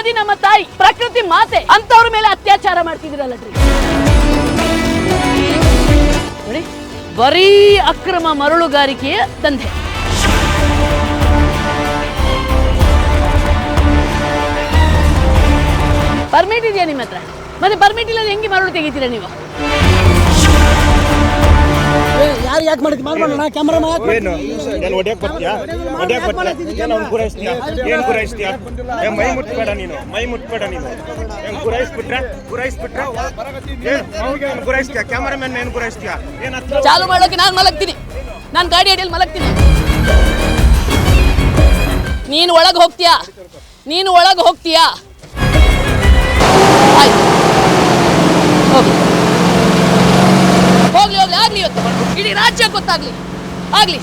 ನದಿ ನಮ್ಮ ತಾಯಿ, ಪ್ರಕೃತಿ ಮಾತೆ, ಅಂತವ್ರ ಮೇಲೆ ಅತ್ಯಾಚಾರ ಮಾಡ್ತಿದ್ದೀರಲ್ಲಡ್ರಿ. ನೋಡಿ, ಬರೀ ಅಕ್ರಮ ಮರಳುಗಾರಿಕೆಯ ದಂಧೆ. ಪರ್ಮಿಟ್ ಇದೆಯಾ ನಿಮ್ಮ ಹತ್ರ? ಮತ್ತೆ ಪರ್ಮಿಟ್ ಇಲ್ಲದೆ ಹೆಂಗೆ ಮರಳು ತೆಗಿತೀರಾ ನೀವು? ಯಾರು ಯಾಕೆ ಮಾಡಿದ್ವಿ ಮಾಡ್ಬೋಣ ಕ್ಯಾಮರಾ ಏನು ನಾನು ಹೊಡ್ಯಕ್ಕೆ ಬರ್ತೀಯಾ? ಹೊಡ್ಯಕ್ಕೆ ಬರ್ತೀಯಾ? ಏನು ಗುರಾಯಿಸ್ತೀಯಾ? ಏನು ಗುರಾಯಿಸ್ತೀಯಾ? ಮೈ ಮುಟ್ಬೇಡ ನೀನು, ಮೈ ಮುಟ್ಬೇಡ ನೀನು. ಏನು ಗುರಾಯಿಸ್ಬಿಟ್ರೆ ಏನು ಗುರಾಯಿಸ್ತೀಯಾ? ಕ್ಯಾಮರಾಮನ್ ಏನು ಗುರಾಯಿಸ್ತೀಯಾ? ಏನು ಹತ್ರ ಚಾಲು ಮಾಡೋಕೆ ನಾನು ಮಲಗ್ತೀನಿ, ನಾನು ಗಾಡಿ ಅಡಿಯಲ್ಲಿ ಮಲಗ್ತೀನಿ. ನೀನು ಒಳಗೆ ಹೋಗ್ತೀಯಾ? ನೀನು ಒಳಗೆ ಹೋಗ್ತೀಯಾ? ಆಯ್ತು, ಹೋಗಿ ಹೋಗ್ಲಿ ಹೋಗ್ಲಿ, ಆಗ್ಲಿ ಇವತ್ತು ಇಡೀ ರಾಜ್ಯ ಗೊತ್ತಾಗ್ಲಿ, ಆಗ್ಲಿ.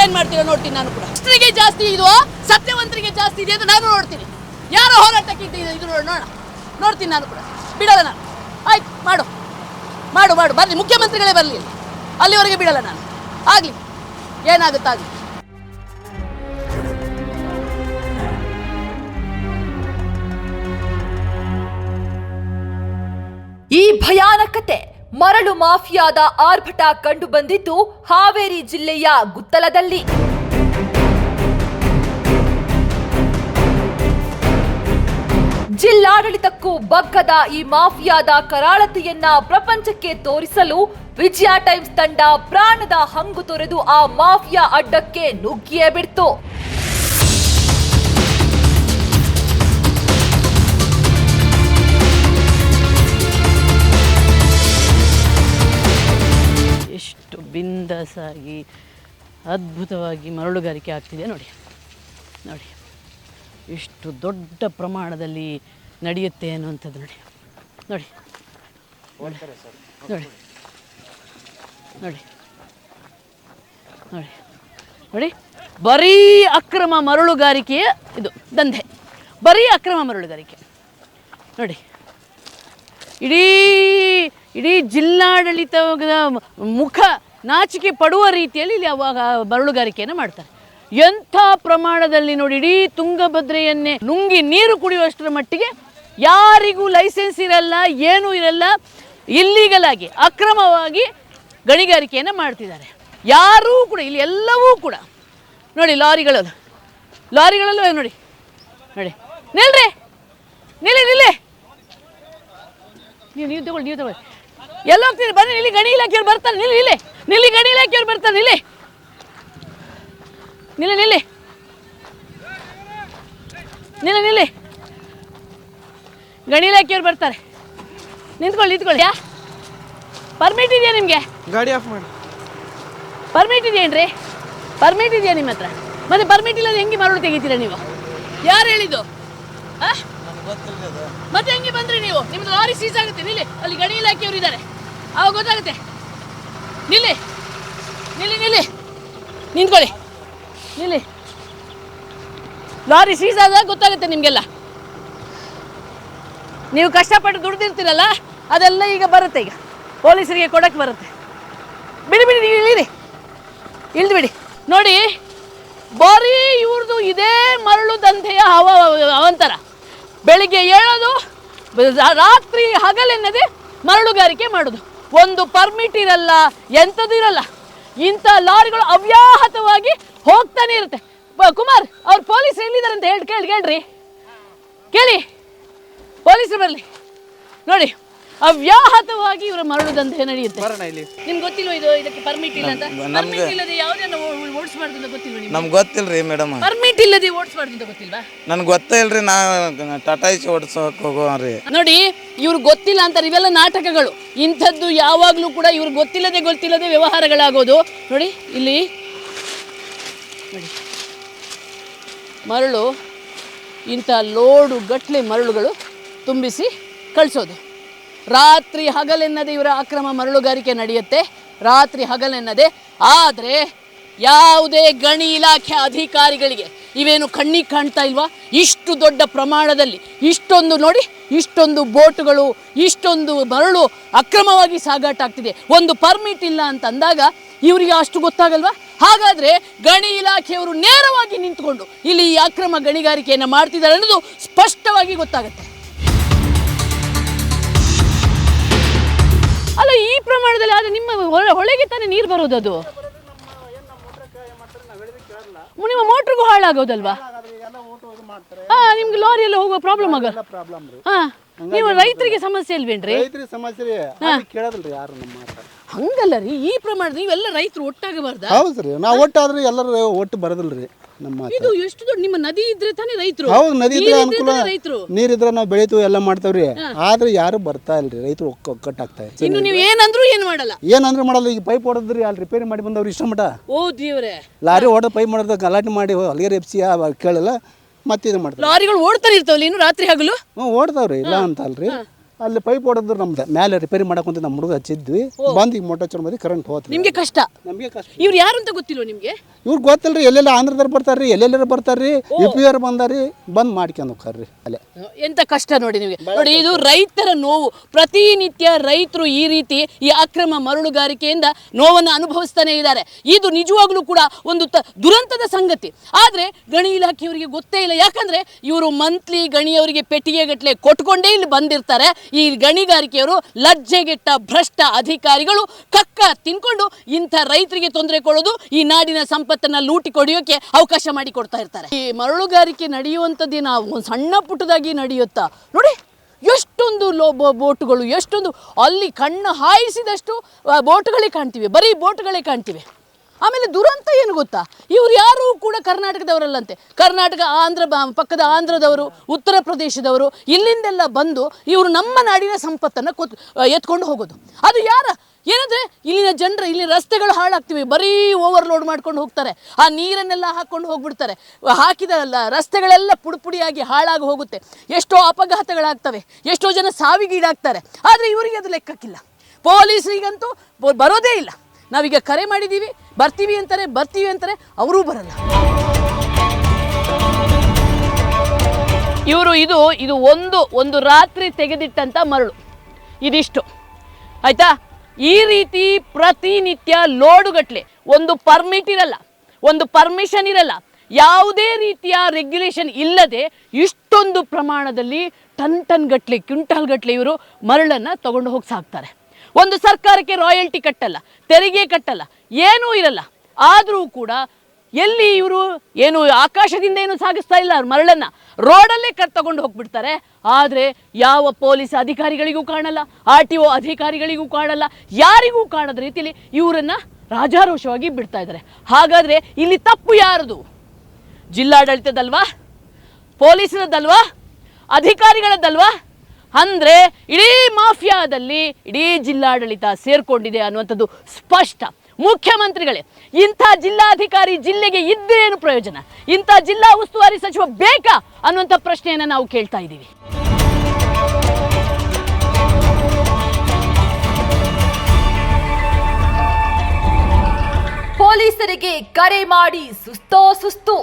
ಏನ್ ಮಾಡ್ತೀರೋ ನೋಡ್ತೀನಿ ನಾನು ಕೂಡ. ಅಷ್ಟರಿಗೆ ಜಾಸ್ತಿ ಇದು ಸತ್ಯವಂತರಿಗೆ ಜಾಸ್ತಿ ಇದೆ ಅಂತ ನಾನು ನೋಡ್ತೀನಿ. ಯಾರೋ ಹೋರಾಟಕ್ಕೆ ಇದು ನೋಡ್ತೀನಿ ನಾನು ಕೂಡ, ಬಿಡಲ್ಲ ನಾನು. ಆಯ್ತು, ಮಾಡು ಮಾಡು ಮಾಡು, ಬರ್ಲಿ ಮುಖ್ಯಮಂತ್ರಿಗಳೇ ಬರಲಿ, ಅಲ್ಲಿವರೆಗೆ ಬಿಡಲ್ಲ ನಾನು. ಆಗ್ಲಿ, ಏನಾಗುತ್ತಾಗ್ಲಿ. ಈ ಭಯಾನಕತೆ ಮರಳು ಮಾಫಿಯಾದ ಆರ್ಭಟ ಕಂಡು ಬಂದಿದ್ದು ಹಾವೇರಿ ಜಿಲ್ಲೆಯ ಗುತ್ತಲದಲ್ಲಿ. ಜಿಲ್ಲಾಡಳಿತಕ್ಕೂ ಬಗ್ಗದ ಈ ಮಾಫಿಯಾದ ಕರಾಳತೆಯನ್ನ ಪ್ರಪಂಚಕ್ಕೆ ತೋರಿಸಲು ವಿಜಯ ಟೈಮ್ಸ್ ತಂಡ ಪ್ರಾಣದ ಹಂಗು ತೊರೆದು ಆ ಮಾಫಿಯಾ ಅಡ್ಡಕ್ಕೆ ನುಗ್ಗಿಯೇ ಬಿಡ್ತು. ಎಷ್ಟು ಬಿಂದಾಸಾಗಿ ಅದ್ಭುತವಾಗಿ ಮರಳುಗಾರಿಕೆ ಆಗ್ತಿದೆ ನೋಡಿ. ನೋಡಿ, ಎಷ್ಟು ದೊಡ್ಡ ಪ್ರಮಾಣದಲ್ಲಿ ನಡೆಯುತ್ತೆ ಅನ್ನುವಂಥದ್ದು ನೋಡಿ. ನೋಡಿ ನೋಡಿ ನೋಡಿ ನೋಡಿ ನೋಡಿ, ಬರೀ ಅಕ್ರಮ ಮರಳುಗಾರಿಕೆಯ ಇದು ದಂಧೆ, ಬರೀ ಅಕ್ರಮ ಮರಳುಗಾರಿಕೆ ನೋಡಿ. ಇಡೀ ಜಿಲ್ಲಾಡಳಿತದ ಮುಖ ನಾಚಿಕೆ ಪಡುವ ರೀತಿಯಲ್ಲಿ ಇಲ್ಲಿ ಅವಾಗ ಮರಳುಗಾರಿಕೆಯನ್ನು ಮಾಡ್ತಾರೆ. ಎಂಥ ಪ್ರಮಾಣದಲ್ಲಿ ನೋಡಿ, ಇಡೀ ತುಂಗಭದ್ರೆಯನ್ನೇ ನುಂಗಿ ನೀರು ಕುಡಿಯುವಷ್ಟರ ಮಟ್ಟಿಗೆ ಯಾರಿಗೂ ಲೈಸೆನ್ಸ್ ಇರಲ್ಲ, ಏನೂ ಇರಲ್ಲ, ಇಲ್ಲೀಗಲ್ ಆಗಿ ಅಕ್ರಮವಾಗಿ ಗಣಿಗಾರಿಕೆಯನ್ನು ಮಾಡ್ತಿದ್ದಾರೆ. ಯಾರೂ ಕೂಡ ಇಲ್ಲಿ ಎಲ್ಲವೂ ಕೂಡ ನೋಡಿ, ಲಾರಿಗಳಲ್ಲೂ ನೋಡಿ ನೋಡಿ, ನಿಲ್ರಿ, ನಿಲ್ಲಿ ನೀವು ತಗೊಳ್ಳಿ ಎಲ್ಲ ಹೋಗ್ತೀರಿ, ಬನ್ನಿ, ಇಲ್ಲಿ ಗಣಿ ಇಲಾಖೆಯವ್ರು ಬರ್ತಾರೆ, ನಿಲ್ಲಿ ಗಣಿ ಇಲಾಖೆಯವ್ರು ಬರ್ತಾರೆ, ನಿಲ್ಲಿ ಗಣಿ ಇಲಾಖೆಯವ್ರು ಬರ್ತಾರೆ. ನಿಂತ್ಕೊಳ್ಳಿ. ಪರ್ಮಿಟ್ ಇದೆಯಾ ನಿಮಗೆ? ಗಾಡಿ ಆಫ್ ಮಾಡಿ. ಪರ್ಮಿಟ್ ಇದೆಯೇನ್ರಿ? ಪರ್ಮಿಟ್ ಇದೆಯಾ ನಿಮ್ಮ ಹತ್ರ? ಮತ್ತೆ ಪರ್ಮಿಟ್ ಇಲ್ಲದೆ ಹೆಂಗೆ ಮರಳು ತೆಗಿತೀರಾ ನೀವು? ಯಾರು ಹೇಳಿದ್ದು? ಮತ್ತೆ ಹೆಂಗೆ ಬಂದ್ರಿ ನೀವು? ನಿಮ್ದು ಲಾರಿ ಸೀಸ್ ಆಗುತ್ತೆ, ನಿಲ್ಲಿ, ಅಲ್ಲಿ ಗಣಿ ಇಲಾಖೆಯವರು ಇದ್ದಾರೆ, ಅವಾಗ ಗೊತ್ತಾಗುತ್ತೆ. ನಿಲ್ಲಿ, ನಿಂತ್ಕೊಳ್ಳಿ, ನಿಲ್ಲಿ. ಲಾರಿ ಸೀಸ್ ಆದಾಗ ಗೊತ್ತಾಗುತ್ತೆ ನಿಮಗೆಲ್ಲ. ನೀವು ಕಷ್ಟಪಟ್ಟು ದುಡ್ದಿರ್ತೀರಲ್ಲ, ಅದೆಲ್ಲ ಈಗ ಬರುತ್ತೆ, ಈಗ ಪೊಲೀಸರಿಗೆ ಕೊಡಕ್ಕೆ ಬರುತ್ತೆ. ಬಿಡಿ ನೀವು ಇಳಿದು ಬಿಡಿ. ನೋಡಿ, ಬರೀ ಇವ್ರದ್ದು ಇದೇ ಮರಳು ದಂಧೆಯ ಅವಂತರ. ಬೆಳಿಗ್ಗೆ ಏಳೋದು, ರಾತ್ರಿ ಹಗಲೆನ್ನದೆ ಮರಳುಗಾರಿಕೆ ಮಾಡೋದು. ಒಂದು ಪರ್ಮಿಟ್ ಇರಲ್ಲ, ಎಂಥದ್ದು ಇರಲ್ಲ. ಇಂಥ ಲಾರಿಗಳು ಅವ್ಯಾಹತವಾಗಿ ಹೋಗ್ತಾನೆ ಇರುತ್ತೆ. ಕುಮಾರ್ ಅವ್ರು ಪೊಲೀಸರು ಎಲ್ಲಿದ್ದಾರೆ ಅಂತ ಕೇಳಿ, ಪೊಲೀಸರು ಬರಲಿ. ನೋಡಿ, ಅವ್ಯಾಹತವಾಗಿ ಇವರ ಮರಳು ದಂಧೆ ನಡೆಯುತ್ತೆ. ನಿಮ್ಗೆ ಗೊತ್ತಿಲ್ವ ಇದಕ್ಕೆ ಪರ್ಮಿಟ್ ಇಲ್ಲ ಅಂತ? ಪರ್ಮಿಟ್ ಇಲ್ಲದೆ ಯಾವುದನ್ನ ಓಡಿಸಬಾರ್ದು ಅಂತ ಗೊತ್ತಿಲ್ವ ನಿಮ್ಗೆ? ನಮ್ಗೆ ಗೊತ್ತಿಲ್ರಿ ಮೇಡಮ್. ಪರ್ಮಿಟ್ ಇಲ್ಲದೆ ಓಡಿಸಬಾರ್ದು ಅಂತ ಗೊತ್ತಿಲ್ವಾ? ನನ್ಗೆ ಗೊತ್ತೇ ಇಲ್ರಿ, ನಾ ಟಾಟಾ ಇಸಿ ಓಡಿಸೋಕೆ ಹೋಗೋರಿ. ನೋಡಿ, ಇವ್ರು ಗೊತ್ತಿಲ್ಲ ಅಂತಾರೆ, ಇವೆಲ್ಲ ನಾಟಕಗಳು. ಇಂಥದ್ದು ಯಾವಾಗಲೂ ಕೂಡ ಇವ್ರು ಗೊತ್ತಿಲ್ಲದೆ ವ್ಯವಹಾರಗಳಾಗೋದು. ನೋಡಿ, ಇಲ್ಲಿ ನೋಡಿ, ಮರಳು ಇಂಥ ಲೋಡು ಗಟ್ಟಲೆ ಮರಳುಗಳು ತುಂಬಿಸಿ ಕಳಿಸೋದು. ರಾತ್ರಿ ಹಗಲೆನ್ನದೆ ಇವರ ಅಕ್ರಮ ಮರಳುಗಾರಿಕೆ ನಡೆಯುತ್ತೆ, ರಾತ್ರಿ ಹಗಲೆನ್ನದೆ. ಆದರೆ ಯಾವುದೇ ಗಣಿ ಇಲಾಖೆ ಅಧಿಕಾರಿಗಳಿಗೆ ಇವೇನು ಕಣ್ಣಿಗೆ ಕಾಣ್ತಾ ಇಲ್ವಾ? ಇಷ್ಟು ದೊಡ್ಡ ಪ್ರಮಾಣದಲ್ಲಿ ಇಷ್ಟೊಂದು ನೋಡಿ, ಇಷ್ಟೊಂದು ಬೋಟುಗಳು, ಇಷ್ಟೊಂದು ಮರಳು ಅಕ್ರಮವಾಗಿ ಸಾಗಾಟ ಆಗ್ತಿದೆ. ಒಂದು ಪರ್ಮಿಟ್ ಇಲ್ಲ ಅಂತ ಅಂದಾಗ ಇವರಿಗೆ ಅಷ್ಟು ಗೊತ್ತಾಗಲ್ವಾ? ಹಾಗಾದರೆ ಗಣಿ ಇಲಾಖೆಯವರು ನೇರವಾಗಿ ನಿಂತ್ಕೊಂಡು ಇಲ್ಲಿ ಈ ಅಕ್ರಮ ಗಣಿಗಾರಿಕೆಯನ್ನು ಮಾಡ್ತಿದ್ದಾರೆ ಅನ್ನೋದು ಸ್ಪಷ್ಟವಾಗಿ ಗೊತ್ತಾಗುತ್ತೆ. ಅಲ್ಲ, ಈ ಪ್ರಮಾಣದಲ್ಲಿ ಆದರೆ ನಿಮ್ಮ ಹೊಳೆಗೆ ತಾನೇ ನೀರು ಬರೋದು, ಅದು ನಿಮ್ಮ ಮೋಟ್ರಿಗೂ ಹಾಳಾಗೋದಲ್ವಾ? ನಿಮ್ಗೆ ಲಾರಿ ಎಲ್ಲ ಹೋಗುವ ಪ್ರಾಬ್ಲಮ್ ಆಗಲ್ಲ. ನೀವು ರೈತರಿಗೆ ಸಮಸ್ಯೆ ಇಲ್ವೇನ್ರಿ? ರೈತರಿಗೆ ಸಮಸ್ಯೆ ಕೇಳೋದಿಲ್ರಿ ಯಾರು ನಮ್ಮ ಮಾತು. ಹಂಗಲ್ಲ ರೀ, ಈ ಪ್ರಮಾಣದ ನೀವೆಲ್ಲ ರೈತರು ಒಟ್ಟಾಗಬಾರ್ದ? ಹೌದು ರೀ, ನಾವು ಒಟ್ಟಾದ್ರೆ ಎಲ್ಲರೂ ಒಟ್ಟು ಬರೋದಿಲ್ರಿ ನಮ್ಮ. ಇದು ಎಷ್ಟು ದೊಡ್ಡ ನಿಮ್ಮ ನದಿ ಇದ್ರೆ ತಾನೇ ರೈತರು. ಹೌದು, ನದಿ ಇದ್ರೆ ಅನುಕೂಲ, ರೈತರು ನೀರಿದ್ರೆ ನಾವು ಬೆಳಿತೀವಿ ಎಲ್ಲ ಮಾಡ್ತಾವ್ರಿ. ಆದ್ರೆ ಯಾರು ಬರ್ತಾ ಇಲ್ರಿ, ರೈತರು ಒಕ್ಕಟ್ಟಾಗ್ತಾ ಇದೆ. ಇನ್ನು ನೀವು ಏನಂದ್ರು ಏನು ಮಾಡಲ್ಲ. ಏನಂದ್ರೆ ಮಾಡಲ್ಲ. ಈಗ ಪೈಪ್ ಹೊಡೆದ್ರಿ, ಅಲ್ಲಿ ರಿಪೇರಿ ಮಾಡಿ ಬಂದವ್ರು ಇಷ್ಟ ಮಟ. ಓ ದೇವ್ರೆ, ಲಾರಿ ಹೊಡೆದ ಪೈಪ್ ಮಾಡೋದು ಗಲಾಟೆ ಮಾಡಿ ಅಲ್ಲಿಗೆ ಎಪ್ಸಿ ಕೇಳಲ್ಲ, ಮತ್ತೆ ಇದು ಮಾಡ್ತಾರೆ. ಲಾರಿಗಳು ಓಡ್ತಾನೆ ಇರ್ತಾವಲ್ಲ ಇನ್ನು ರಾತ್ರಿ ಹಗಲು? ಓಡ್ತಾವ್ರಿ, ಇಲ್ಲ ಅಂತ ಅಲ್ರಿ. ಅಲ್ಲಿ ಪೈಪ್ ಹೊಡೆದ್ರು ನಮ್ದು ಮೇಲೆ ರಿಪೇರಿ ಮಾಡಕ್ಕಂತ ನಮ್ಮ ಹುಡುಗ ಹಚ್ಚಿದ್ವಿ, ಬಂದು ಈಗ ಮೋಟರ್ ಚರ್ ಮಾಡಿ ಕರೆಂಟ್ ಹೋತ್ರಿ. ನಿಮ್ಗೆ ಕಷ್ಟ, ನಮಗೆ ಕಷ್ಟ. ಇವ್ರು ಯಾರು ಅಂತ ಗೊತ್ತಿಲ್ವ ನಿಮ್ಗೆ? ಇವ್ರು ಗೊತ್ತಲ್ರಿ, ಎಲ್ಲೆಲ್ಲ ಆಂಧ್ರದವ್ರು ಬರ್ತಾರ್ರಿ, ಎಲ್ಲೆಲ್ಲರೂ ಬರ್ತಾರ್ರಿ, UP ಬಂದಾರಿ, ಬಂದ್ ಮಾಡ್ಕೊಂಡು ಹೋಗ್ತಾರ್ರಿ ಅಲ್ಲೇ. ಎಂತ ಕಷ್ಟ ನೋಡಿ ನಿಮಗೆ. ನೋಡಿ, ಇದು ರೈತರ ನೋವು. ಪ್ರತಿನಿತ್ಯ ರೈತರು ಈ ರೀತಿ ಈ ಅಕ್ರಮ ಮರಳುಗಾರಿಕೆಯಿಂದ ನೋವನ್ನು ಅನುಭವಿಸ್ತಾನೆ ಇದ್ದಾರೆ. ಇದು ನಿಜವಾಗ್ಲೂ ಕೂಡ ಒಂದು ದುರಂತದ ಸಂಗತಿ. ಆದರೆ ಗಣಿ ಇಲಾಖೆಯವರಿಗೆ ಗೊತ್ತೇ ಇಲ್ಲ. ಯಾಕಂದ್ರೆ ಇವರು ಮಂತ್ಲಿ ಗಣಿಯವರಿಗೆ ಪೆಟ್ಟಿಗೆಗಟ್ಟಲೆ ಕೊಟ್ಕೊಂಡೇ ಇಲ್ಲಿ ಬಂದಿರ್ತಾರೆ. ಈ ಗಣಿಗಾರಿಕೆಯವರು ಲಜ್ಜೆಗೆಟ್ಟ ಭ್ರಷ್ಟ ಅಧಿಕಾರಿಗಳು ಕಕ್ಕ ತಿನ್ಕೊಂಡು ಇಂಥ ರೈತರಿಗೆ ತೊಂದರೆ ಕೊಡೋದು, ಈ ನಾಡಿನ ಸಂಪತ್ತನ್ನ ಲೂಟಿ ಕೊಡಿಯೋಕೆ ಅವಕಾಶ ಮಾಡಿ ಕೊಡ್ತಾ ಇರ್ತಾರೆ. ಈ ಮರಳುಗಾರಿಕೆ ನಡೆಯುವಂಥದ್ದೇನ ಸಣ್ಣ ಪುಟ್ಟದಾಗಿ ನಡೆಯುತ್ತಾ ನೋಡಿ, ಎಷ್ಟೊಂದು ಬೋಟುಗಳು, ಎಷ್ಟೊಂದು ಅಲ್ಲಿ ಕಣ್ಣು ಹಾಯಿಸಿದಷ್ಟು ಬೋಟುಗಳೇ ಕಾಣ್ತಿವೆ, ಬರೀ ಬೋಟುಗಳೇ ಕಾಣ್ತಿವೆ. ಆಮೇಲೆ ದುರಂತ ಏನು ಗೊತ್ತಾ, ಇವ್ರು ಯಾರೂ ಕೂಡ ಕರ್ನಾಟಕದವರಲ್ಲಂತೆ. ಕರ್ನಾಟಕ, ಪಕ್ಕದ ಆಂಧ್ರದವರು, ಉತ್ತರ ಪ್ರದೇಶದವರು, ಇಲ್ಲಿಂದೆಲ್ಲ ಬಂದು ಇವರು ನಮ್ಮ ನಾಡಿನ ಸಂಪತ್ತನ್ನು ಎತ್ಕೊಂಡು ಹೋಗೋದು. ಅದು ಏನಂದರೆ ಇಲ್ಲಿನ ಜನರು, ಇಲ್ಲಿ ರಸ್ತೆಗಳು ಹಾಳಾಗ್ತಿವೆ, ಬರೀ ಓವರ್ಲೋಡ್ ಮಾಡ್ಕೊಂಡು ಹೋಗ್ತಾರೆ. ಆ ನೀರನ್ನೆಲ್ಲ ಹಾಕ್ಕೊಂಡು ಹೋಗ್ಬಿಡ್ತಾರೆ. ಹಾಕಿದ ರಸ್ತೆಗಳೆಲ್ಲ ಪುಡಿಯಾಗಿ ಹಾಳಾಗಿ ಹೋಗುತ್ತೆ. ಎಷ್ಟೋ ಅಪಘಾತಗಳಾಗ್ತವೆ, ಎಷ್ಟೋ ಜನ ಸಾವಿಗೀಡಾಗ್ತಾರೆ. ಆದರೆ ಇವರಿಗೆ ಅದು ಲೆಕ್ಕಕ್ಕಿಲ್ಲ. ಪೊಲೀಸರಿಗಂತೂ ಬರೋದೇ ಇಲ್ಲ. ನಾವೀಗ ಕರೆ ಮಾಡಿದ್ದೀವಿ, ಬರ್ತೀವಿ ಅಂತಾರೆ, ಅವರೂ ಬರಲ್ಲ. ಇವರು ಇದು ಒಂದು ರಾತ್ರಿ ತೆಗೆದಿಟ್ಟಂಥ ಮರಳು ಇದಿಷ್ಟು, ಆಯ್ತಾ? ಈ ರೀತಿ ಪ್ರತಿನಿತ್ಯ ಲೋಡುಗಟ್ಟಲೆ, ಒಂದು ಪರ್ಮಿಟ್ ಇರಲ್ಲ, ಒಂದು ಪರ್ಮಿಷನ್ ಇರಲ್ಲ, ಯಾವುದೇ ರೀತಿಯ ರೆಗ್ಯುಲೇಷನ್ ಇಲ್ಲದೆ ಇಷ್ಟೊಂದು ಪ್ರಮಾಣದಲ್ಲಿ ಟನ್ ಗಟ್ಟಲೆ, ಕ್ವಿಂಟಾಲ್ ಗಟ್ಟಲೆ ಇವರು ಮರಳನ್ನು ತಗೊಂಡು ಹೋಗಿ ಸಾಕ್ತಾರೆ. ಒಂದು ಸರ್ಕಾರಕ್ಕೆ ರಾಯಲ್ಟಿ ಕಟ್ಟಲ್ಲ, ತೆರಿಗೆ ಕಟ್ಟಲ್ಲ, ಏನೂ ಇರಲ್ಲ. ಆದರೂ ಕೂಡ ಎಲ್ಲಿ ಇವರು ಏನು ಆಕಾಶದಿಂದ ಏನು ಸಾಗಿಸ್ತಾ ಇಲ್ಲ, ಮರಳನ್ನು ರೋಡಲ್ಲೇ ತಗೊಂಡು ಹೋಗ್ಬಿಡ್ತಾರೆ. ಆದರೆ ಯಾವ ಪೊಲೀಸ್ ಅಧಿಕಾರಿಗಳಿಗೂ ಕಾಣಲ್ಲ, RTO ಅಧಿಕಾರಿಗಳಿಗೂ ಕಾಣಲ್ಲ, ಯಾರಿಗೂ ಕಾಣದ ರೀತಿಯಲ್ಲಿ ಇವರನ್ನು ರಾಜಾರೋಷವಾಗಿ ಬಿಡ್ತಾ ಇದ್ದಾರೆ. ಹಾಗಾದರೆ ಇಲ್ಲಿ ತಪ್ಪು ಯಾರದು? ಜಿಲ್ಲಾಡಳಿತದಲ್ವಾ? ಪೊಲೀಸರದ್ದಲ್ವಾ? ಅಧಿಕಾರಿಗಳದ್ದಲ್ವಾ? ಅಂದರೆ ಇಡೀ ಮಾಫಿಯಾದಲ್ಲಿ ಇಡೀ ಜಿಲ್ಲಾಡಳಿತ ಸೇರ್ಕೊಂಡಿದೆ ಅನ್ನುವಂಥದ್ದು ಸ್ಪಷ್ಟ. ಮುಖ್ಯಮಂತ್ರಿಗಳೇ, ಇಂಥ ಜಿಲ್ಲಾಧಿಕಾರಿ ಜಿಲ್ಲೆಗೆ ಇದ್ದೇನು ಪ್ರಯೋಜನ? ಇಂಥ ಜಿಲ್ಲಾ ಉಸ್ತುವಾರಿ ಸಚಿವ ಬೇಕಾ ಅನ್ನುವಂಥ ಪ್ರಶ್ನೆಯನ್ನು ನಾವು ಕೇಳ್ತಾ ಇದ್ದೀವಿ. ಪೊಲೀಸರಿಗೆ ಕರೆ ಮಾಡಿ ಸುಸ್ತು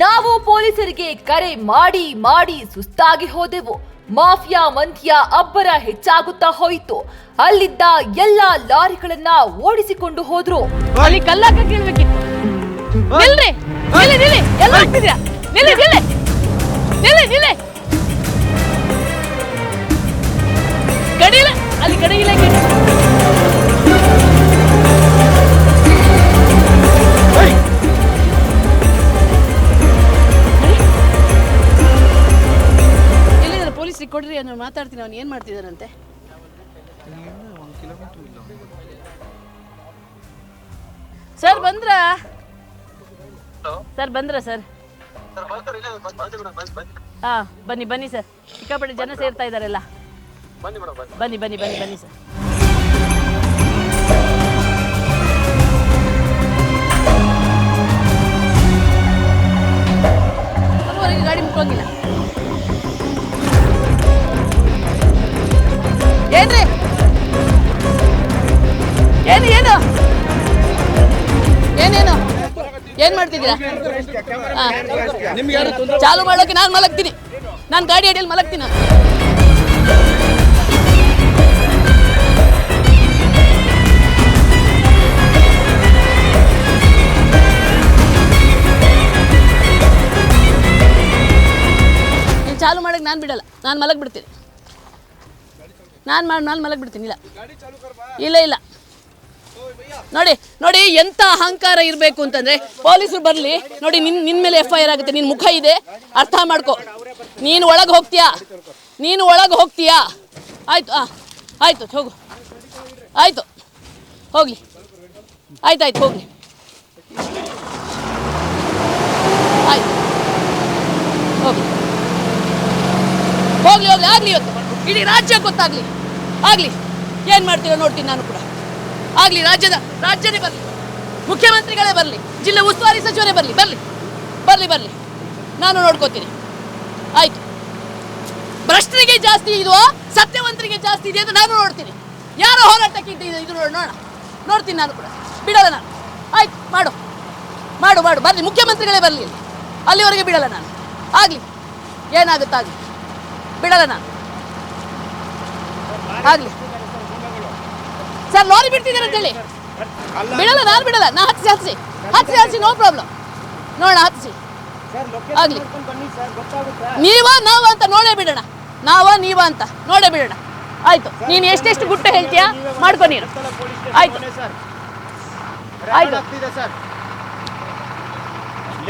ನಾವು ಪೊಲೀಸರಿಗೆ ಕರೆ ಮಾಡಿ ಸುಸ್ತಾಗಿ ಹೋದೆವು. ಮಾಫಿಯಾ ಮಂದಿಯ ಅಬ್ಬರ ಹೆಚ್ಚಾಗುತ್ತಾ ಹೋಯಿತು. ಅಲ್ಲಿದ್ದ ಎಲ್ಲಾ ಲಾರಿಗಳನ್ನ ಓಡಿಸಿಕೊಂಡು ಹೋದ್ರು. ಅಲ್ಲಿ ಕಲ್ಲಾಕ ಕೇಳಬೇಕಿತ್ತು. ನಿಲ್ರಿ, ಎಲ್ಲ ಹೋಗ್ತಿದ್ದೀರಾ? ನಿಲ್ಲಿ. ಗಡಿಲ, ಅಲ್ಲಿ ಗಡಿಗಿಲ್ಲ. ಪೊಲೀಸ್ರಿಗೆ ಕೊಡ್ರಿ, ನಾನು ಮಾತಾಡ್ತೀನಿ. ಅವನು ಏನು ಮಾಡ್ತಿದ್ದಾರಂತೆ? ಸರ್ ಬಂದ್ರಾ? ಸರ್ ಹಾ, ಬನ್ನಿ ಸರ್. ಸಿಕ್ಕಾಪಟ್ಟೆ ಜನ ಸೇರ್ತಾ ಇದ್ದಾರೆಲ್ಲ. ಬನ್ನಿ ಸರ್. ಅದುವರೆಗೆ ಗಾಡಿ ಮುಟ್ಟೋಗಿಲ್ಲ. ಏನ್ ಮಾಡ್ತಿದ್ದೀರಾ? ಚಾಲು ಮಾಡೋಕೆ ನಾನು ಮಲಗ್ತೀನಿ, ನಾನು ಗಾಡಿ ಅಡಿಯಲ್ಲಿ ಮಲಗ್ತೀನಿ ನಾನು. ಚಾಲು ಮಾಡಕ್ಕೆ ನಾನು ಬಿಡಲ್ಲ, ನಾನು ಮಲಗಿಬಿಡ್ತೀನಿ, ನಾನು ಮಲಗಿಬಿಡ್ತೀನಿ. ಇಲ್ಲ ನೋಡಿ ನೋಡಿ ಎಂಥ ಅಹಂಕಾರ ಇರಬೇಕು ಅಂತಂದರೆ ಪೊಲೀಸರು ಬರಲಿ ನೋಡಿ, ನಿನ್ನ ಮೇಲೆ FIR ಆಗುತ್ತೆ, ನಿನ್ನ ಮುಖ ಇದೆ ಅರ್ಥ ಮಾಡ್ಕೊ. ನೀನು ಒಳಗೆ ಹೋಗ್ತೀಯಾ? ಆಯಿತು ಆಯಿತು ಹೋಗು, ಆಯಿತು ಹೋಗಲಿ, ಆಯ್ತು ಹೋಗಲಿ, ಆಯ್ತು ಹೋಗಲಿ ಆಗಲಿ, ಇವತ್ತು ಇಡೀ ರಾಜ್ಯಕ್ಕೆ ಗೊತ್ತಾಗಲಿ, ಏನು ಮಾಡ್ತೀರೋ ನೋಡ್ತೀನಿ ನಾನು ಕೂಡ. ಆಗಲಿ, ರಾಜ್ಯನೇ ಬರಲಿ, ಮುಖ್ಯಮಂತ್ರಿಗಳೇ ಬರಲಿ, ಜಿಲ್ಲೆ ಉಸ್ತುವಾರಿ ಸಚಿವರೇ ಬರಲಿ, ನಾನು ನೋಡ್ಕೋತೀನಿ. ಆಯಿತು, ಭ್ರಷ್ಟರಿಗೆ ಜಾಸ್ತಿ ಇದೆಯೋ ಸತ್ಯವಂತರಿಗೆ ಜಾಸ್ತಿ ಇದೆ ಅಂತ ನಾನು ನೋಡ್ತೀನಿ. ಯಾರೋ ಹೋರಾಟಕ್ಕೆ ಇದು ನೋಡ್ತೀನಿ ನಾನು ಕೂಡ, ಬಿಡಲ್ಲ ನಾನು. ಆಯ್ತು, ಮಾಡು ಬರಲಿ, ಮುಖ್ಯಮಂತ್ರಿಗಳೇ ಬರಲಿ, ಅಲ್ಲಿವರೆಗೆ ಬಿಡಲ್ಲ ನಾನು. ಆಗಲಿ, ಏನಾಗುತ್ತಾಗಲಿ, ಬಿಡಲ್ಲ ನಾನು. ಆಗಲಿ ಸರ್, ಲಾರಿ ಬಿಡ್ತಿದ್ದಾರೆ ಅಂತೇಳಿ ಬಿಡಲ್ಲ, ನಾ ಹತ್ತಿಸಿ ನೋ ಪ್ರಾಬ್ಲಮ್, ನೋಡೋಣ, ಹತ್ತಿಸಿ ಆಗಲಿ. ನಾವ ಅಂತ ನೋಡೇ ಬಿಡೋಣ, ನೋಡೇ ಬಿಡೋಣ. ಆಯ್ತು, ನೀನು ಎಷ್ಟೆಷ್ಟು ಗುಟ್ಟ ಹೇಳ್ತೀಯಾ ಮಾಡ್ಕೊ ನೀನು. ಆಯ್ತು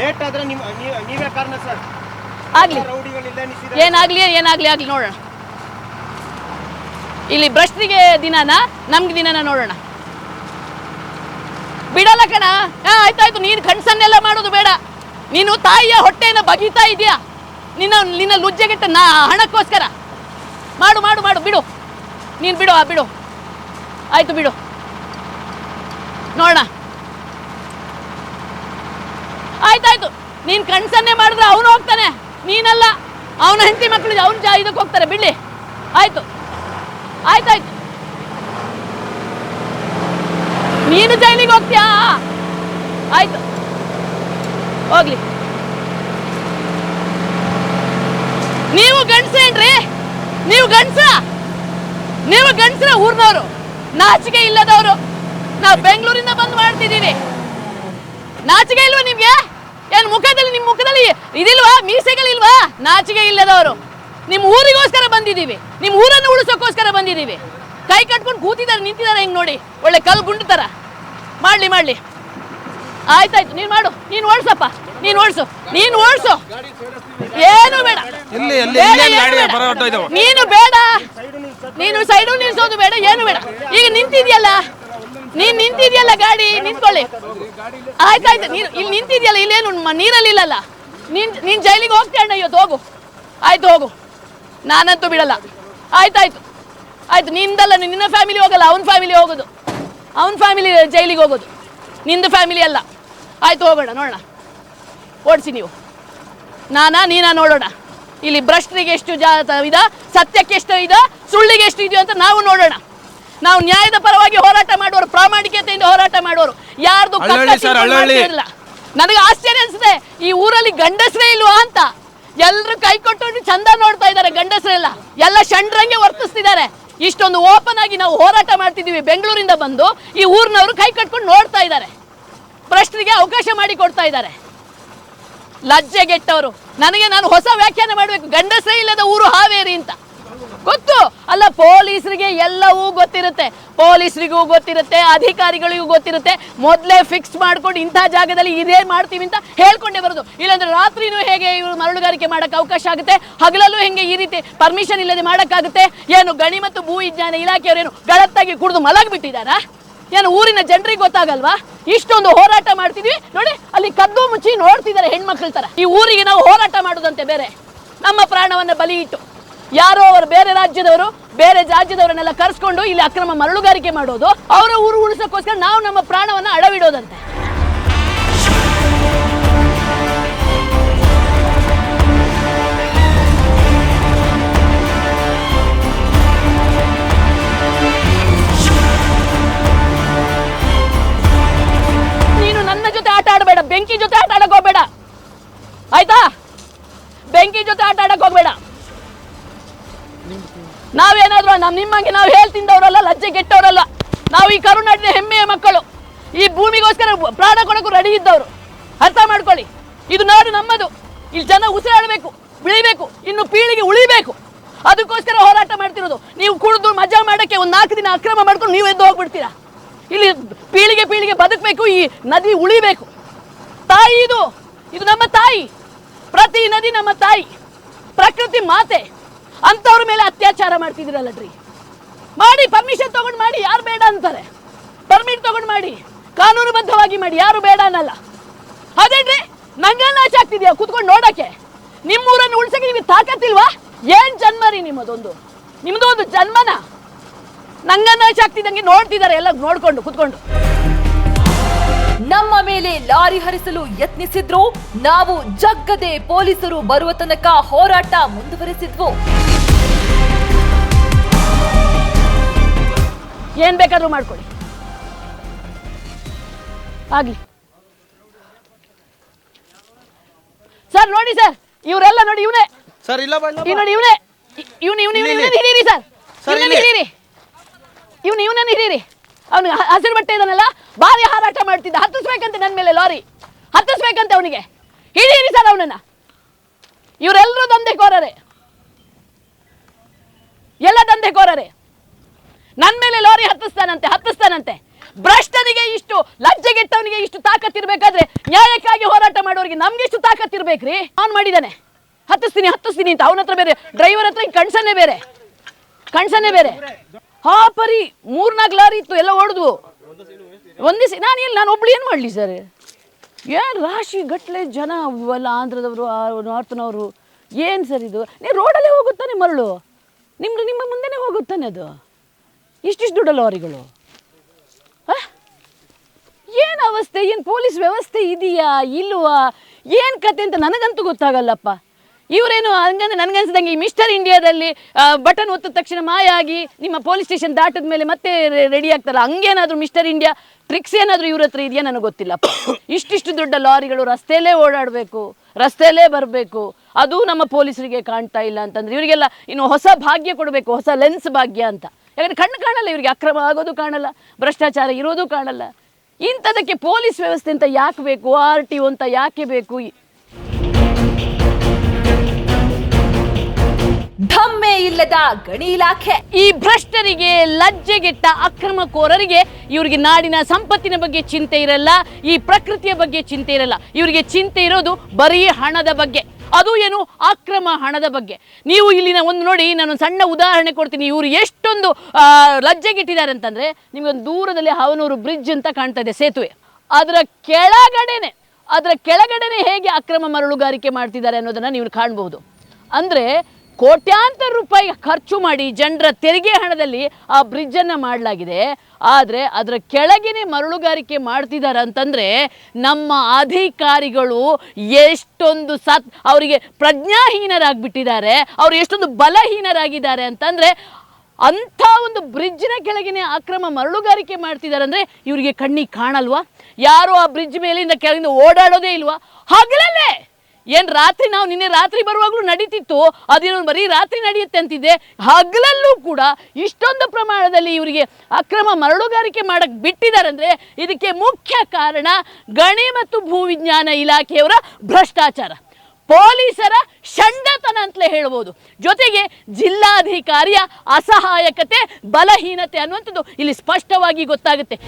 ಲೇಟ್ ಆದ್ರೆ ನೀವೇ ಕಾರಣ ಸರ್. ಏನಾಗ್ಲಿ ನೋಡೋಣ. ಇಲ್ಲಿ ಭ್ರಷ್ಟರಿಗೆ ದಿನನಾ ನಮ್ಗೆ ದಿನನ ನೋಡೋಣ. ಬಿಡಲ್ಲ ಕಣ. ಆಯ್ತಾಯ್ತು, ನೀನು ಕಣ್ಸನ್ನೆಲ್ಲ ಮಾಡೋದು ಬೇಡ. ನೀನು ತಾಯಿಯ ಹೊಟ್ಟೆಯನ್ನು ಬಗೀತಾ ಇದೆಯಾ ನಿನ್ನ ಲುಜ್ಜೆಗೆಟ್ಟ ಹಣಕ್ಕೋಸ್ಕರ. ಮಾಡು ಬಿಡು, ನೀನು ಬಿಡು. ಆಯ್ತು ಬಿಡು, ನೋಡೋಣ. ಆಯ್ತಾಯ್ತು, ನೀನು ಕಣ್ಸನ್ನೇ ಮಾಡಿದ್ರೆ ಅವನು ಹೋಗ್ತಾನೆ, ನೀನಲ್ಲ. ಅವನ ಹೆಂಡತಿ ಮಕ್ಕಳಿಗೆ ಅವನು ಇದಕ್ಕೆ ಹೋಗ್ತಾರೆ, ಬಿಡ್ಲಿ. ಆಯ್ತು, ನೀನು ಜೈಲಿಗೆ ಹೋಗ್ತೀಯಾ? ಆಯ್ತು, ಹೋಗ್ಲಿ. ನೀವು ಗಂಡಸೇನ್ರಿ? ನೀವು ಗಂಡಸ್ರ ಊರ್ನವರು, ನಾಚಿಕೆ ಇಲ್ಲದವರು. ನಾವು ಬೆಂಗಳೂರಿಂದ ಬಂದು ಮಾಡ್ತಿದ್ದೀವಿ. ನಾಚಿಕೆ ಇಲ್ವಾ ನಿಮ್ಗೆ? ಏನು ನಿಮ್ಮ ಮುಖದಲ್ಲಿ ಇದಿಲ್ವಾ? ಮೀಸೆಗಳಿಲ್ವಾ? ನಾಚಿಕೆ ಇಲ್ಲದವರು. ನಿಮ್ಮ ಊರಿಗೋಸ್ಕರ ಬಂದಿದ್ದೀವಿ, ನಿಮ್ಮ ಊರನ್ನು ಉಳಿಸೋಕ್ಕೋಸ್ಕರ ಬಂದಿದ್ದೀವಿ. ಕೈ ಕಟ್ಕೊಂಡು ಕೂತಿದ್ದಾರೆ, ನಿಂತಿದ್ದಾರೆ, ಹಿಂಗೆ ನೋಡಿ, ಒಳ್ಳೆ ಕಲ್ಲು ಗುಂಡು ಥರ. ಮಾಡಲಿ. ಆಯ್ತಾಯ್ತು, ನೀನು ಮಾಡು, ನೀನು ಓಡಿಸಪ್ಪ, ನೀನು ಓಡಿಸು. ಏನು ಬೇಡ, ನೀನು ಸೈಡು ನಿಲ್ಸೋದು ಬೇಡ, ಏನು ಬೇಡ. ಈಗ ನಿಂತಿದ್ಯಲ್ಲ ಗಾಡಿ, ನಿಂತ್ಕೊಳ್ಳಿ. ಆಯ್ತಾಯ್ತು, ನೀನು ಇಲ್ಲಿ ನಿಂತಿದ್ಯಲ್ಲ, ಇಲ್ಲೇನು ನೀರಲ್ಲಿ ಇಲ್ಲಲ್ಲ. ನೀನು ಜೈಲಿಗೆ ಹೋಗ್ತೀಯ ಅಣ್ಣ ಇವತ್ತು, ಹೋಗು. ಆಯ್ತು, ಹೋಗು, ನಾನಂತೂ ಬಿಡಲ್ಲ. ಆಯ್ತು, ನಿಂದಲ್ಲ, ನಿನ್ನ ಫ್ಯಾಮಿಲಿ ಹೋಗಲ್ಲ, ಅವನ ಫ್ಯಾಮಿಲಿ ಹೋಗೋದು, ಅವನ ಫ್ಯಾಮಿಲಿ ಜೈಲಿಗೆ ಹೋಗೋದು, ನಿಂದು ಫ್ಯಾಮಿಲಿ ಅಲ್ಲ. ಆಯ್ತು, ಹೋಗೋಣ, ನೋಡೋಣ. ಓಡಿಸಿ ನೀವು, ನೀನಾ ನೋಡೋಣ. ಇಲ್ಲಿ ಭ್ರಷ್ಟರಿಗೆ ಎಷ್ಟು ಇದೆ, ಸತ್ಯಕ್ಕೆ ಎಷ್ಟು ಇದೆ, ಸುಳ್ಳಿಗೆ ಎಷ್ಟು ಇದೆಯೋ ಅಂತ ನಾವು ನೋಡೋಣ. ನಾವು ನ್ಯಾಯದ ಪರವಾಗಿ ಹೋರಾಟ ಮಾಡುವವರು, ಪ್ರಾಮಾಣಿಕತೆಯಿಂದ ಹೋರಾಟ ಮಾಡುವವರು, ಯಾರ್ದು ಇಲ್ಲ. ನನಗೆ ಆಶ್ಚರ್ಯ ಅನಿಸುತ್ತೆ, ಈ ಊರಲ್ಲಿ ಗಂಡಸರೇ ಇಲ್ವಾ ಅಂತ. ಎಲ್ಲರೂ ಕೈ ಕೊಟ್ಟು ಚಂದ ನೋಡ್ತಾ ಇದ್ದಾರೆ, ಗಂಡಸರೆಲ್ಲ ಎಲ್ಲ ಷಂಡ್ರಂಗೆ ವರ್ತಿಸ್ತಿದ್ದಾರೆ. ಇಷ್ಟೊಂದು ಓಪನ್ ಆಗಿ ನಾವು ಹೋರಾಟ ಮಾಡ್ತಿದ್ದೀವಿ, ಬೆಂಗಳೂರಿಂದ ಬಂದು ಈ ಊರಿನವರು ಕೈ ಕಟ್ಕೊಂಡು ನೋಡ್ತಾ ಇದ್ದಾರೆ, ಭ್ರಷ್ಟರಿಗೆ ಅವಕಾಶ ಮಾಡಿ ಕೊಡ್ತಾ ಇದ್ದಾರೆ. ಲಜ್ಜೆಗೆಟ್ಟವರು. ನಾನು ಹೊಸ ವ್ಯಾಖ್ಯಾನ ಮಾಡಬೇಕು, ಗಂಡಸರೇ ಇಲ್ಲದ ಊರು ಹಾವೇರಿ ಅಂತ. ಗೊತ್ತು ಅಲ್ಲ, ಪೊಲೀಸರಿಗೆ ಎಲ್ಲವೂ ಗೊತ್ತಿರುತ್ತೆ, ಪೊಲೀಸರಿಗೂ ಗೊತ್ತಿರುತ್ತೆ, ಅಧಿಕಾರಿಗಳಿಗೂ ಗೊತ್ತಿರುತ್ತೆ. ಮೊದಲೇ ಫಿಕ್ಸ್ ಮಾಡ್ಕೊಂಡು ಇಂಥ ಜಾಗದಲ್ಲಿ ಇದೇ ಮಾಡ್ತೀವಿ ಅಂತ ಹೇಳ್ಕೊಂಡೇ ಬರೋದು. ಇಲ್ಲಾಂದ್ರೆ ರಾತ್ರಿನೂ ಹೇಗೆ ಇವರು ಮರಳುಗಾರಿಕೆ ಮಾಡೋಕ್ಕೆ ಅವಕಾಶ ಆಗುತ್ತೆ, ಹಗಲಲ್ಲೂ ಹೆಂಗೆ ಈ ರೀತಿ ಪರ್ಮಿಷನ್ ಇಲ್ಲದೆ ಮಾಡೋಕ್ಕಾಗುತ್ತೆ? ಏನು ಗಣಿ ಮತ್ತು ಭೂ ವಿಜ್ಞಾನ ಇಲಾಖೆಯವರೇನು ಗಳತ್ತಾಗಿ ಕುಡಿದು ಮಲಗಿಬಿಟ್ಟಿದ್ದಾರಾ? ಏನು ಊರಿನ ಜನರಿಗೆ ಗೊತ್ತಾಗಲ್ವಾ? ಇಷ್ಟೊಂದು ಹೋರಾಟ ಮಾಡ್ತಿದ್ವಿ ನೋಡಿ, ಅಲ್ಲಿ ಕದ್ದು ಮುಚ್ಚಿ ನೋಡ್ತಿದ್ದಾರೆ ಹೆಣ್ಮಕ್ಳ ಥರ. ಈ ಊರಿಗೆ ನಾವು ಹೋರಾಟ ಮಾಡೋದಂತೆ ಬೇರೆ, ನಮ್ಮ ಪ್ರಾಣವನ್ನು ಬಲಿ ಇಟ್ಟು ಯಾರೋ ಅವರು ಬೇರೆ ರಾಜ್ಯದವರನ್ನೆಲ್ಲ ಕರೆಸ್ಕೊಂಡು ಇಲ್ಲಿ ಅಕ್ರಮ ಮರಳುಗಾರಿಕೆ ಮಾಡೋದು, ಅವರ ಊರು ಉಳಿಸೋಕ್ಕೋಸ್ಕರ ನಾವು ನಮ್ಮ ಪ್ರಾಣವನ್ನು ಅಡವಿಡೋದಂತೆ. ನೀನು ನನ್ನ ಜೊತೆ ಆಟ ಆಡಬೇಡ. ಬೆಂಕಿ ಜೊತೆ ಆಟ ಆಡಕ್ ಹೋಗ್ಬೇಡ, ಆಯ್ತಾ? ಬೆಂಕಿ ಜೊತೆ ಆಟ ಆಡಕ್ ಹೋಗ್ಬೇಡ. ನಾವೇನಾದ್ರೂ ನಿಮ್ಮಂಗೆ ನಾವು ಹೇಳ್ ತಿಂದವರಲ್ಲ, ಲಜ್ಜೆ ಕೆಟ್ಟವರಲ್ಲ. ನಾವು ಈ ಕರುನಾಡಿನ ಹೆಮ್ಮೆಯ ಮಕ್ಕಳು, ಈ ಭೂಮಿಗೋಸ್ಕರ ಪ್ರಾಣ ಕೊಡಕ್ಕೂ ರೆಡಿ ಇದ್ದವರು. ಅರ್ಥ ಮಾಡ್ಕೊಳ್ಳಿ, ಇದು ನಾಡು ನಮ್ಮದು. ಇಲ್ಲಿ ಜನ ಉಸಿರಾಡಬೇಕು, ಬೆಳಿಬೇಕು, ಇನ್ನು ಪೀಳಿಗೆ ಉಳಿಬೇಕು. ಅದಕ್ಕೋಸ್ಕರ ಹೋರಾಟ ಮಾಡ್ತಿರೋದು. ನೀವು ಕುಡಿದು ಮಜಾ ಮಾಡಕ್ಕೆ ಒಂದು 4 ದಿನ ಅಕ್ರಮ ಮಾಡ್ಕೊಂಡು ನೀವು ಎದ್ದು ಹೋಗ್ಬಿಡ್ತೀರಾ. ಇಲ್ಲಿ ಪೀಳಿಗೆ ಬದುಕಬೇಕು, ಈ ನದಿ ಉಳಿಬೇಕು. ತಾಯಿ ಇದು ನಮ್ಮ ತಾಯಿ. ಪ್ರತಿ ನದಿ ನಮ್ಮ ತಾಯಿ, ಪ್ರಕೃತಿ ಮಾತೆ. ಅಂಥವ್ರ ಮೇಲೆ ಅತ್ಯಾಚಾರ ಮಾಡ್ತಿದ್ದೀರಲ್ಲಡ್ರಿ. ಮಾಡಿ, ಪರ್ಮಿಷನ್ ತಗೊಂಡು ಮಾಡಿ, ಯಾರು ಬೇಡ ಅಂತಾರೆ? ಪರ್ಮಿಟ್ ತಗೊಂಡು ಮಾಡಿ, ಕಾನೂನುಬದ್ಧವಾಗಿ ಮಾಡಿ, ಯಾರು ಬೇಡ ಅನ್ನಲ್ಲ. ಅದೇನ್ರಿ ನಂಗೆಲ್ಲ ನಾಶ ಆಗ್ತಿದ್ಯಾ ಕೂತ್ಕೊಂಡು ನೋಡಕ್ಕೆ? ನಿಮ್ಮೂರನ್ನು ಉಳ್ಸಕ್ಕೆ ನಿಮಗೆ ತಾಕತ್ತಿಲ್ವಾ? ಏನ್ ಜನ್ಮ ರೀ ನಿಮ್ಮದೊಂದು? ನಿಮ್ದು ಒಂದು ಜನ್ಮನ? ನಂಗನಾಶ ಆಗ್ತಿದ್ದಂಗೆ ನೋಡ್ತಿದ್ದಾರೆ ಎಲ್ಲ ನೋಡ್ಕೊಂಡು ಕೂತ್ಕೊಂಡು. ನಮ್ಮ ಮೇಲೆ ಲಾರಿ ಹರಿಸಲು ಯತ್ನಿಸಿದ್ರು, ನಾವು ಜಗ್ಗದೆ ಪೊಲೀಸರು ಬರುವ ತನಕ ಹೋರಾಟ ಮುಂದುವರೆಸಿದ್ವು. ಏನ್ ಬೇಕಾದ್ರೂ ಮಾಡ್ಕೊಳ್ಳಿ, ಆಗ್ಲಿ. ಸರ್ ನೋಡಿ ಸರ್, ಇವರೆಲ್ಲ ನೋಡಿ, ಇವನೇ ಸರ್ ಇಲ್ಲ ನೋಡಿ, ಇವನೇ ಹಿಡೀರಿ ಸರ್, ಇವನನ್ನ ಹಿಡೀರಿ. ಅವನು ಹಸಿರು ಬಟ್ಟೆ ಇದಾನಲ್ಲ, ಭಾರಿ ಹಾರಾಟ ಮಾಡ್ತಿದ್ದ. ಹತ್ತಿಸ್ಬೇಕಂತೆ ನನ್ನ ಮೇಲೆ ಲಾರಿ, ಹತ್ತಿಸ್ಬೇಕಂತೆ ಅವನಿಗೆ. ಹಿಡೀರಿ ಸರ್ ಅವನನ್ನ. ಇವರೆಲ್ಲರೂ ದಂಧೆಕೋರರೇ, ಎಲ್ಲ ದಂಧೆಕೋರರೇ. ನನ್ನ ಮೇಲೆ ಲಾರಿ ಹತ್ತಿಸ್ತಾನಂತೆ. ಭ್ರಷ್ಟನಿಗೆ ಇಷ್ಟು, ಲಜ್ಜೆಗೆಟ್ಟವನಿಗೆ ಇಷ್ಟು ತಾಕತ್ತಿರ್ಬೇಕಾದ್ರೆ ನ್ಯಾಯಕ್ಕಾಗಿ ಹೋರಾಟ ಮಾಡೋರಿಗೆ ನಮ್ಗೆ ಇಷ್ಟು ತಾಕತ್ತಿರ್ಬೇಕ್ರಿ. ಅವ್ನು ಮಾಡಿದ್ದಾನೆ, ಹತ್ತಿಸ್ತೀನಿ ಅಂತ. ಅವನ ಹತ್ರ ಬೇರೆ, ಡ್ರೈವರ್ ಹತ್ರ ಕಣ್ಸನ್ನೇ ಬೇರೆ. ಹಾ ಪರಿ 3-4 ಲಾರಿ ಇತ್ತು, ಎಲ್ಲ ಹೊಡೆದ್ವು. ಒಂದಿಸಿ ನಾನು ಒಬ್ಳು ಏನು ಮಾಡಲಿ ಸರ್? ಏನು ರಾಶಿ ಗಟ್ಟಲೆ ಜನ ಅಲ್ಲ, ಆಂಧ್ರದವರು, ನಾರ್ತ್ನವರು. ಏನು ಸರ್ ಇದು? ನೀವು ರೋಡಲ್ಲೇ ಹೋಗುತ್ತಾನೆ ಮರಳು, ನಿಮ್ಮ ಮುಂದೆನೇ ಹೋಗುತ್ತಾನೆ ಅದು. ಇಷ್ಟಿಷ್ಟು ದೊಡ್ಡ ಲಾರಿಗಳು. ಏನು ಅವಸ್ಥೆ? ಏನು ಪೊಲೀಸ್ ವ್ಯವಸ್ಥೆ ಇದೆಯಾ ಇಲ್ವಾ? ಏನು ಕತೆ ಅಂತ ನನಗಂತೂ ಗೊತ್ತಾಗಲ್ಲಪ್ಪ. ಇವರೇನು ಹಂಗಂದ್ರೆ ನನಗನ್ಸಿದಂಗೆ ಈ ಮಿಸ್ಟರ್ ಇಂಡಿಯಾದಲ್ಲಿ ಬಟನ್ ಒತ್ತಿದ ತಕ್ಷಣ ಮಾಯ ಆಗಿ ನಿಮ್ಮ ಪೊಲೀಸ್ ಸ್ಟೇಷನ್ ದಾಟಿದ ಮೇಲೆ ಮತ್ತೆ ರೆಡಿ ಆಗ್ತಾರಲ್ಲ, ಹಂಗೇನಾದರೂ ಮಿಸ್ಟರ್ ಇಂಡಿಯಾ ಟ್ರಿಕ್ಸ್ ಏನಾದರೂ ಇವ್ರ ಹತ್ರ ಇದೆಯಾ ನನಗೆ ಗೊತ್ತಿಲ್ಲಪ್ಪ. ಇಷ್ಟಿಷ್ಟು ದೊಡ್ಡ ಲಾರಿಗಳು ರಸ್ತೆಯಲ್ಲೇ ಓಡಾಡಬೇಕು, ರಸ್ತೆಯಲ್ಲೇ ಬರಬೇಕು. ಅದು ನಮ್ಮ ಪೊಲೀಸರಿಗೆ ಕಾಣ್ತಾ ಇಲ್ಲ ಅಂತಂದ್ರೆ ಇವರಿಗೆಲ್ಲ ಇನ್ನು ಹೊಸ ಭಾಗ್ಯ ಕೊಡಬೇಕು, ಹೊಸ ಲೆನ್ಸ್ ಭಾಗ್ಯ ಅಂತ. ಯಾಕಂದರೆ ಕಣ್ಣು ಕಾಣಲ್ಲ ಇವರಿಗೆ, ಅಕ್ರಮ ಆಗೋದು ಕಾಣಲ್ಲ, ಭ್ರಷ್ಟಾಚಾರ ಇರೋದು ಕಾಣಲ್ಲ. ಇಂಥದಕ್ಕೆ ಪೊಲೀಸ್ ವ್ಯವಸ್ಥೆ ಅಂತ ಯಾಕೆ ಬೇಕು? RTO ಅಂತ ಯಾಕೆ ಬೇಕು? ಧಮ್ಮೆ ಇಲ್ಲದ ಗಣಿ ಇಲಾಖೆ. ಈ ಭ್ರಷ್ಟರಿಗೆ, ಲಜ್ಜೆಗೆಟ್ಟ ಅಕ್ರಮಕೋರರಿಗೆ ಇವರಿಗೆ ನಾಡಿನ ಸಂಪತ್ತಿನ ಬಗ್ಗೆ ಚಿಂತೆ ಇರಲ್ಲ, ಈ ಪ್ರಕೃತಿಯ ಬಗ್ಗೆ ಚಿಂತೆ ಇರಲ್ಲ. ಇವರಿಗೆ ಚಿಂತೆ ಇರೋದು ಬರೀ ಹಣದ ಬಗ್ಗೆ. ಅದು ಏನು? ಅಕ್ರಮ ಹಣದ ಬಗ್ಗೆ. ನೀವು ಇಲ್ಲಿನ ಒಂದು ನೋಡಿ, ನಾನು ಸಣ್ಣ ಉದಾಹರಣೆ ಕೊಡ್ತೀನಿ. ಇವರು ಎಷ್ಟೊಂದು ಲಜ್ಜೆಗೆಟ್ಟಿದ್ದಾರೆ ಅಂತಂದರೆ, ನಿಮಗೊಂದು ದೂರದಲ್ಲಿ ಹಾವನೂರು ಬ್ರಿಡ್ಜ್ ಅಂತ ಕಾಣ್ತಾ ಇದೆ, ಸೇತುವೆ. ಅದರ ಕೆಳಗಡೆನೆ ಹೇಗೆ ಅಕ್ರಮ ಮರಳುಗಾರಿಕೆ ಮಾಡ್ತಿದ್ದಾರೆ ಅನ್ನೋದನ್ನು ನೀವು ಕಾಣಬಹುದು. ಅಂದರೆ ಕೋಟ್ಯಾಂತರ ರೂಪಾಯಿ ಖರ್ಚು ಮಾಡಿ ಜನರ ತೆರಿಗೆ ಹಣದಲ್ಲಿ ಆ ಬ್ರಿಡ್ಜನ್ನು ಮಾಡಲಾಗಿದೆ. ಆದರೆ ಅದರ ಕೆಳಗೇನೆ ಮರಳುಗಾರಿಕೆ ಮಾಡ್ತಿದ್ದಾರೆ ಅಂತಂದರೆ ನಮ್ಮ ಅಧಿಕಾರಿಗಳು ಎಷ್ಟೊಂದು ಅವರಿಗೆ ಪ್ರಜ್ಞಾಹೀನರಾಗಿಬಿಟ್ಟಿದ್ದಾರೆ, ಅವರು ಎಷ್ಟೊಂದು ಬಲಹೀನರಾಗಿದ್ದಾರೆ ಅಂತಂದರೆ, ಅಂಥ ಒಂದು ಬ್ರಿಡ್ಜಿನ ಕೆಳಗಿನ ಅಕ್ರಮ ಮರಳುಗಾರಿಕೆ ಮಾಡ್ತಿದ್ದಾರೆ ಅಂದರೆ ಇವರಿಗೆ ಕಣ್ಣಿಗೆ ಕಾಣಲ್ವಾ? ಯಾರು ಆ ಬ್ರಿಡ್ಜ್ ಮೇಲಿಂದ ಕೆಳಗಿಂದ ಓಡಾಡೋದೇ ಇಲ್ವಾ? ಹಗಲಲ್ಲೇ ಏನು ರಾತ್ರಿ, ನಾವು ನಿನ್ನೆ ರಾತ್ರಿ ಬರುವಾಗಲೂ ನಡೀತಿತ್ತು, ಅದೇನೋ ಬರೀ ರಾತ್ರಿ ನಡೆಯುತ್ತೆ ಅಂತಿದ್ದೆ. ಹಗಲಲ್ಲೂ ಕೂಡ ಇಷ್ಟೊಂದು ಪ್ರಮಾಣದಲ್ಲಿ ಇವರಿಗೆ ಅಕ್ರಮ ಮರಳುಗಾರಿಕೆ ಮಾಡಕ್ಕೆ ಬಿಟ್ಟಿದ್ದಾರೆ ಅಂದರೆ ಇದಕ್ಕೆ ಮುಖ್ಯ ಕಾರಣ ಗಣಿ ಮತ್ತು ಭೂವಿಜ್ಞಾನ ಇಲಾಖೆಯವರ ಭ್ರಷ್ಟಾಚಾರ, ಪೊಲೀಸರ ಷಂಡತನ ಅಂತಲೇ ಹೇಳ್ಬೋದು. ಜೊತೆಗೆ ಜಿಲ್ಲಾಧಿಕಾರಿಯ ಅಸಹಾಯಕತೆ, ಬಲಹೀನತೆ ಅನ್ನುವಂಥದ್ದು ಇಲ್ಲಿ ಸ್ಪಷ್ಟವಾಗಿ ಗೊತ್ತಾಗುತ್ತೆ.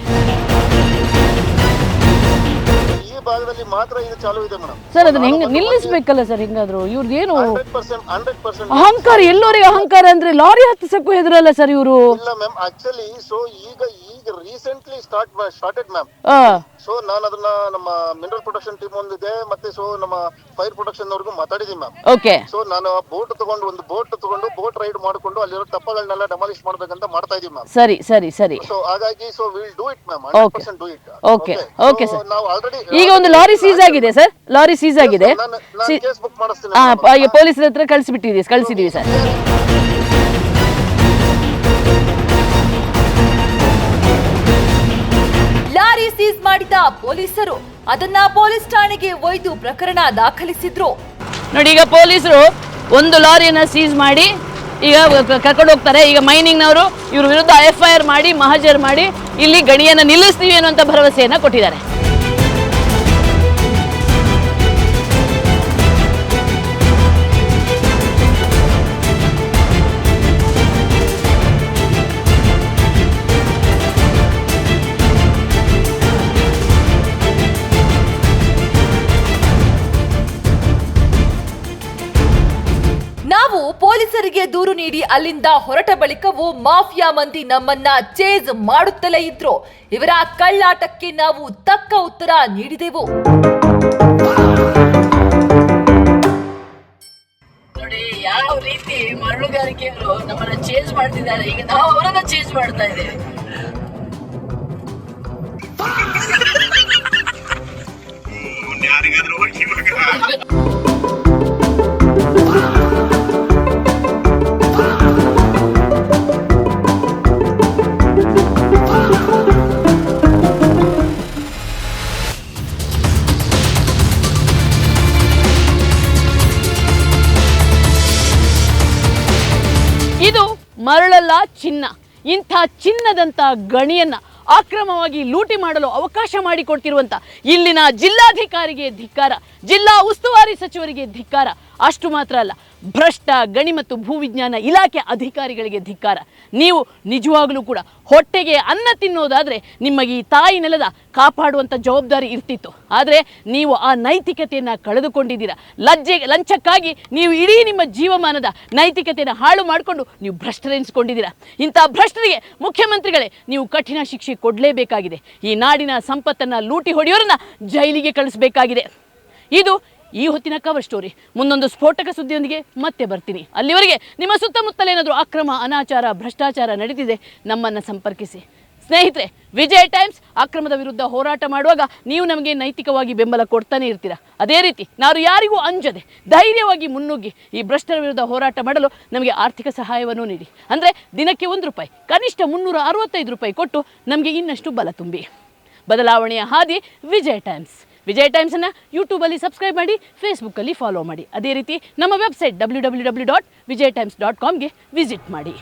ಭಾಗದಲ್ಲಿ ಮಾತ್ರ ಇದು ಚಾಲೂ ಇದೆ ಮೇಡಮ್. ಸರ್ ಅದನ್ನ ಹೆಂಗೆ ನಿಲ್ಲಿಸಬೇಕಲ್ಲ ಸರ್? ಹೆಂಗಾದ್ರು ಇವ್ರದ್ದೇನು 100% ಅಹಂಕಾರ, ಎಲ್ಲರಿಗೆ ಅಹಂಕಾರ ಅಂದ್ರೆ ಲಾರಿ ಹತ್ತಿಸಕ್ಕೂ ಹೆದರಲ್ಲ ಸರ್ ಇವರು. ಇಲ್ಲ ಮ್ಯಾಮ್, ಆಕ್ಚುಲಿ ಸೊ ಈಗ ರೀಸೆಂಟ್ಲಿ ಸ್ಟಾರ್ಟೆಡ್ ಮ್ಯಾಮ್. ಸೊ ನಾನು ಅದನ್ನ ನಮ್ಮ ಮಿನರಲ್ ಪ್ರೊಡಕ್ಷನ್ ಟೀಮ್ ಒಂದಿದೆ, ಮತ್ತೆ ಸೊ ನಮ್ಮ ಫೈರ್ ಪ್ರೊಡಕ್ಷನ್ ಅವ್ರಿಗೂ ಮಾತಾಡಿದೀನಿ ಮ್ಯಾಮ್. ಓಕೆ. ಸೊ ನಾನು ಒಂದು ಬೋಟ್ ತಗೊಂಡು ಬೋಟ್ ರೈಡ್ ಮಾಡ್ಕೊಂಡು ಅಲ್ಲಿರೋ ತಪ್ಪಗಳನ್ನೆಲ್ಲ ಡೆಮಾಲಿಷ್ ಮಾಡ್ಬೇಕಂತ ಮಾಡ್ತಾ ಇದೀವಿ ಮ್ಯಾಮ್. ಸರಿ. ಸೊ ಹಾಗಾಗಿ so will do it ma'am, 100% do it. Okay sir. ನಾವು ಆಲ್ರೆಡಿ ಈಗ ಒಂದು ಲಾರಿ ಸೀಸ್ ಆಗಿದೆ ಸರ್, ಲಾರಿ ಸೀಸ್ ಆಗಿದೆ. ನಾನು ಕೇಸ್ ಬುಕ್ ಮಾಡಿಸ್ತೀನಿ. ಪೊಲೀಸರ ಹತ್ರ ಕಳಿಸಿದೀವಿ ಸರ್. ಲಾರಿ ಸೀಸ್ ಮಾಡಿದ ಪೊಲೀಸರು ಅದನ್ನ ಪೊಲೀಸ್ ಠಾಣೆಗೆ ಒಯ್ದು ಪ್ರಕರಣ ದಾಖಲಿಸಿದ್ರು. ನೋಡಿ, ಈಗ ಪೊಲೀಸರು ಒಂದು ಲಾರಿಯನ್ನು ಸೀಸ್ ಮಾಡಿ ಈಗ ಕರ್ಕೊಂಡು ಹೋಗ್ತಾರೆ. ಈಗ ಮೈನಿಂಗ್ನವರು ಇವ್ರ ವಿರುದ್ಧ FIR ಮಾಡಿ ಮಹಜರ್ ಮಾಡಿ ಇಲ್ಲಿ ಗಣಿಯನ್ನು ನಿಲ್ಲಿಸ್ತೀವಿ ಅನ್ನುವಂಥ ಭರವಸೆಯನ್ನು ಕೊಟ್ಟಿದ್ದಾರೆ. ನಾವು ಪೊಲೀಸರಿಗೆ ದೂರು ನೀಡಿ ಅಲ್ಲಿಂದ ಹೊರಟ ಬಳಿಕವೂ ಮಾಫಿಯಾ ಮಂದಿ ನಮ್ಮನ್ನ ಚೇಸ್ ಮಾಡುತ್ತಲೇ ಇದ್ರು. ಇವರ ಕಳ್ಳಾಟಕ್ಕೆ ನಾವು ತಕ್ಕ ಉತ್ತರ ನೀಡಿದೆವು. ನೋಡಿ ಯಾವ ರೀತಿ ಮರಳುಗಾರಿಕೆಯವರು ನಮ್ಮನ್ನ ಚೇಂಜ್ ಮಾಡ್ತಿದ್ದಾರೆ. ಈಗ ನಾವು ಅವರನ್ನ ಚೇಂಜ್ ಮಾಡ್ತಾ ಇದ್ದೇವೆ. ಇದು ಮರಳಲ್ಲ, ಚಿನ್ನ. ಇಂಥ ಚಿನ್ನದಂಥ ಗಣಿಯನ್ನ ಅಕ್ರಮವಾಗಿ ಲೂಟಿ ಮಾಡಲು ಅವಕಾಶ ಮಾಡಿಕೊಡ್ತಿರುವಂಥ ಇಲ್ಲಿನ ಜಿಲ್ಲಾಧಿಕಾರಿಗೆ ಧಿಕ್ಕಾರ, ಜಿಲ್ಲಾ ಉಸ್ತುವಾರಿ ಸಚಿವರಿಗೆ ಧಿಕ್ಕಾರ. ಅಷ್ಟು ಮಾತ್ರ ಅಲ್ಲ, ಭ್ರಷ್ಟ ಗಣಿ ಮತ್ತು ಭೂವಿಜ್ಞಾನ ಇಲಾಖೆ ಅಧಿಕಾರಿಗಳಿಗೆ ಧಿಕ್ಕಾರ. ನೀವು ನಿಜವಾಗಲೂ ಕೂಡ ಹೊಟ್ಟೆಗೆ ಅನ್ನ ತಿನ್ನೋದಾದರೆ ನಿಮಗೆ ಈ ತಾಯಿ ನೆಲದ ಕಾಪಾಡುವಂಥ ಜವಾಬ್ದಾರಿ ಇರ್ತಿತ್ತು. ಆದರೆ ನೀವು ಆ ನೈತಿಕತೆಯನ್ನು ಕಳೆದುಕೊಂಡಿದ್ದೀರಾ. ಲಂಚಕ್ಕಾಗಿ ನೀವು ಇಡೀ ನಿಮ್ಮ ಜೀವಮಾನದ ನೈತಿಕತೆಯನ್ನು ಹಾಳು ಮಾಡಿಕೊಂಡು ನೀವು ಭ್ರಷ್ಟರೆನಿಸಿಕೊಂಡಿದ್ದೀರಾ. ಇಂಥ ಭ್ರಷ್ಟರಿಗೆ ಮುಖ್ಯಮಂತ್ರಿಗಳೇ ನೀವು ಕಠಿಣ ಶಿಕ್ಷೆ ಕೊಡಲೇಬೇಕಾಗಿದೆ. ಈ ನಾಡಿನ ಸಂಪತ್ತನ್ನು ಲೂಟಿ ಹೊಡೆಯೋರನ್ನ ಜೈಲಿಗೆ ಕಳಿಸಬೇಕಾಗಿದೆ. ಇದು ಈ ಹೊತ್ತಿನ ಕವರ್ ಸ್ಟೋರಿ. ಮುಂದೊಂದು ಸ್ಫೋಟಕ ಸುದ್ದಿಯೊಂದಿಗೆ ಮತ್ತೆ ಬರ್ತೀನಿ. ಅಲ್ಲಿವರೆಗೆ ನಿಮ್ಮ ಸುತ್ತಮುತ್ತಲೇನಾದರೂ ಅಕ್ರಮ, ಅನಾಚಾರ, ಭ್ರಷ್ಟಾಚಾರ ನಡೀತಿದೆ, ನಮ್ಮನ್ನು ಸಂಪರ್ಕಿಸಿ. ಸ್ನೇಹಿತರೆ, ವಿಜಯ್ ಟೈಮ್ಸ್ ಅಕ್ರಮದ ವಿರುದ್ಧ ಹೋರಾಟ ಮಾಡುವಾಗ ನೀವು ನಮಗೆ ನೈತಿಕವಾಗಿ ಬೆಂಬಲ ಕೊಡ್ತಾನೆ ಇರ್ತೀರಾ. ಅದೇ ರೀತಿ ನಾವು ಯಾರಿಗೂ ಅಂಜದೆ ಧೈರ್ಯವಾಗಿ ಮುನ್ನುಗ್ಗಿ ಈ ಭ್ರಷ್ಟರ ವಿರುದ್ಧ ಹೋರಾಟ ಮಾಡಲು ನಮಗೆ ಆರ್ಥಿಕ ಸಹಾಯವನ್ನು ನೀಡಿ. ಅಂದರೆ ದಿನಕ್ಕೆ ₹1, ಕನಿಷ್ಠ ₹365 ಕೊಟ್ಟು ನಮಗೆ ಇನ್ನಷ್ಟು ಬಲ ತುಂಬಿ. ಬದಲಾವಣೆಯ ಹಾದಿ ವಿಜಯ್ ಟೈಮ್ಸ್. ವಿಜಯ್ ಟೈಮ್ಸನ್ನು ಯೂಟ್ಯೂಬಲ್ಲಿ ಸಬ್ಸ್ಕ್ರೈಬ್ ಮಾಡಿ, ಫೇಸ್ಬುಕ್ಕಲ್ಲಿ ಫಾಲೋ ಮಾಡಿ. ಅದೇ ರೀತಿ ನಮ್ಮ ವೆಬ್ಸೈಟ್ www.vijaytimes.com ವಿಸಿಟ್ ಮಾಡಿ.